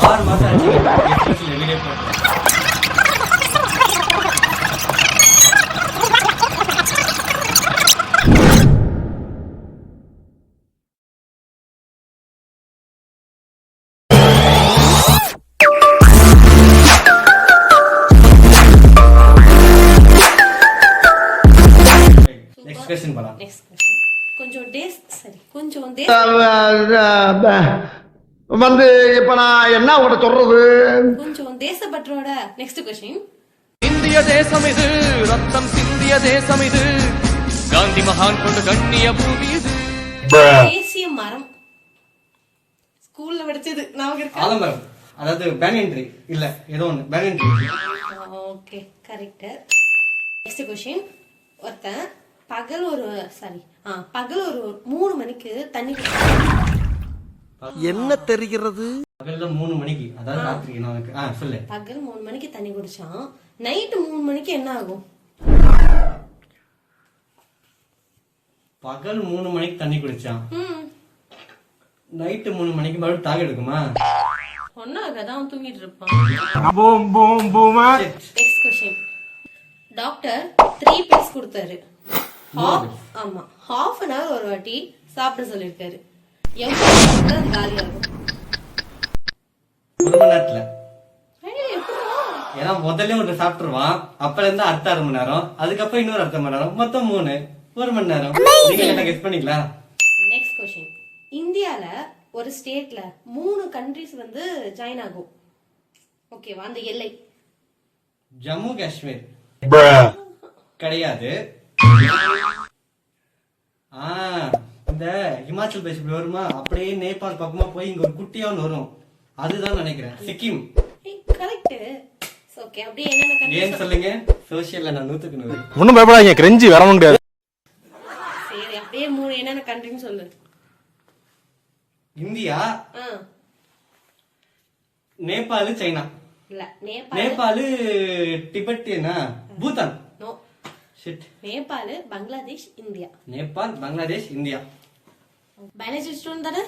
6 மாசம் ஆச்சு எக்ஸ்பிரஸ்ல வீடியோ போட்டு. நெக்ஸ்ட் क्वेश्चन போலாம். நெக்ஸ்ட் क्वेश्चन கொஞ்சம் டேஸ் சரி கொஞ்சம் டேஸ் வந்து இப்ப நான் என்ன உங்கள்ட்ட சொல்றது? கொஞ்சம் தேசப்பற்றோட நெக்ஸ்ட் क्वेश्चन. இந்திய தேசம் இது, ரத்தம் சிந்திய தேசம் இது, காந்தி மகான் கொண்ட கண்ணிய பூமி இது. தேசிய மரம் ஸ்கூல்ல படிச்சது நான் இருக்கேன். ஆலமரம், அதாவது பேனியன் ட்ரீ இல்ல ஏதோ ஒன்னு banyan tree. Okay correct. Next question. ஒருத்தன் பகல் ஒரு 3 மணிக்கு தண்ணி என்ன தெரிகிறது? பகல்ல 3 மணிக்கு, அதாவது ராத்திரி. நான் சொல்லு. பகல் 3 மணிக்கு தண்ணி குடிச்சான், நைட் 3 மணிக்கு என்ன ஆகும்? பகல் 3 மணிக்கு தண்ணி குடிச்சான், நைட்டு 3 மணிக்கு மறுபடியும் தாக எடுக்குமா? ஒன்னாகதான் தூங்கிட்டு இருப்பான். Next question. டாக்டர் 3 பில்ஸ் கொடுத்தாரு. ஆமா, half an hour ஒரு வாட்டி சாப்பிட சொல்லிருக்காரு. எவ்வளவு நேரம் காலி ஆகும்? 1 மணி நேரத்துல. ஏன்னா முதல்ல ஒன்று சாப்பிட்டுருவான், அப்பல இருந்து அடுத்த 1/2 மணி நேரம், அதுக்கப்புறம் இன்னொரு 1/2 மணி நேரம், மொத்தம் 3 1 மணி நேரம். நீங்க என்ன கெஸ் பண்ணிக்கலாம்? Next question. இந்தியால ஒரு ஸ்டேட்ல 3 கண்ட்ரிஸ் வந்து ஜாயின் ஆகும். ஓகேவா? அந்த எல்லை ஜம்மு காஷ்மீர் கிடையாது. இந்த ஹிமாச்சல் பிரதேஷ் இப்படி வருமா, அப்படியே நேபாள் பக்கமா போய் இங்க ஒரு குட்டியா ஒன்று வரும், அதுதான் நினைக்கிறேன். சிக்கிம். கரெக்ட். ஓகே, அப்படியே என்னென்ன கண்ட்ரி ஏன் சொல்லுங்க? சோஷியல்ல நான் 100க்கு 100. ஒண்ணும் பயப்படாதீங்க, கிரெஞ்சி வர முடியாது. சரி, அப்படியே 3 என்னென்ன கண்ட்ரின்னு சொல்லு. India, Nepal, China. இல்ல, Nepal, Tibet, Bhutan. No. Shit. Nepal, Bangladesh, India. Nepal, Bangladesh, India. Biology student தானே?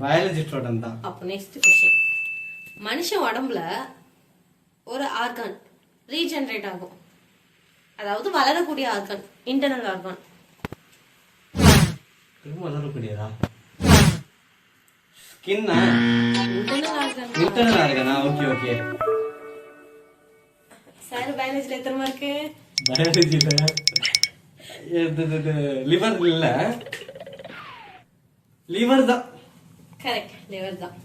பயாலஜி ஸ்டூடண்ட் தான். அப்போ நெக்ஸ்ட் क्वेश्चन. மனுஷன் உடம்புல ஒரு ஆர்கான் ரீஜெனரேட் ஆகும், அதாவது வளரக்கூடிய ஆர்கான், இன்டர்னல் ஆர்கான். திரும்ப வளரக்கூடியதா? ஸ்கின்னா? Internal organ. இன்டர்னல் ஆர்கானா? Okay okay. சார் பயாலஜில எத்தனை மார்க்கு? பயாலஜில லிவர் இல்ல, லிவர் தான். கரெக்ட், லிவர் தான்.